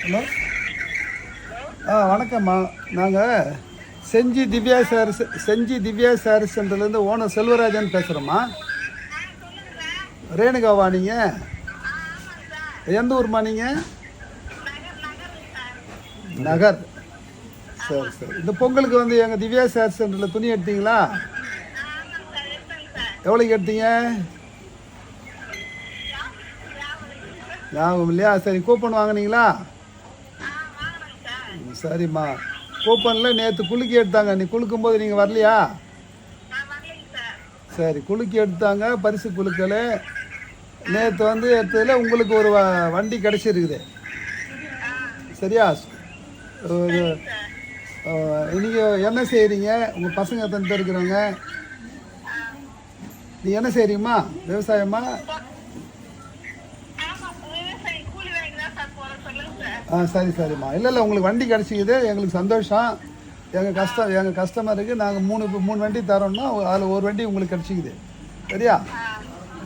Hello வணக்கம்மா. நாங்கள் செஞ்சி திவ்யா சாரீஸ் சென்டர்லேருந்து ஓனர் செல்வராஜன் பேசுகிறோம்மா. ரேணுகாவா நீங்கள்? எந்த ஊர்மா நீங்கள்? நகர். சரி சரி. இந்த பொங்கலுக்கு வந்து எங்கள் திவ்யா சாரீஸ் சென்டரில் துணி எடுத்தீங்களா? எவ்வளோக்கு எடுத்தீங்க? ஞாபகம் இல்லையா? சரி, கூப்பன் வாங்கினீங்களா? சரிம்மா. கூப்பனில் நேற்று குலுக்கி எடுத்தாங்க. நீ குலுக்கும்போது நீங்கள் வரலையா? சரி, குலுக்கி எடுத்தாங்க. பரிசு குலுக்கல் நேற்று வந்து எடுத்ததில் உங்களுக்கு ஒரு வண்டி கிடச்சிருக்குது. சரியா? நீங்கள் என்ன செய்கிறீங்க? உங்கள் பசங்க எத்தனை பேர் இருக்கிறாங்க? நீ என்ன செய்கிறீங்கம்மா? விவசாயமா? சரி சரிம்மா. இல்லை உங்களுக்கு வண்டி கிடச்சிக்குது, எங்களுக்கு சந்தோஷம். எங்கள் கஸ்டமருக்கு நாங்கள் மூணு வண்டி தரோம்னா அதில் ஒரு வண்டி உங்களுக்கு கிடச்சிக்குது. சரியா?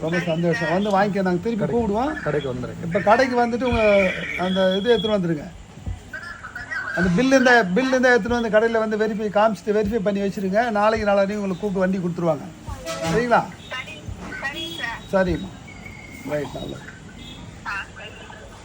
ரொம்ப சந்தோஷம். வந்து வாங்கிக்க. நாங்கள் திருப்பி கூப்பிடுவோம். கடைக்கு வந்துடுங்க. இப்போ கடைக்கு வந்துட்டு உங்கள் அந்த இது எடுத்துகிட்டு வந்துடுங்க. அந்த பில்லு இருந்தால் எடுத்துகிட்டு வந்து கடையில் வந்து வெரிஃபை பண்ணி வச்சுருங்க. நாளைக்கு உங்களுக்கு கூப்பிட்டு வண்டி கொடுத்துருவாங்க. சரிங்களா? சரிம்மா. ரைட். நல்லது.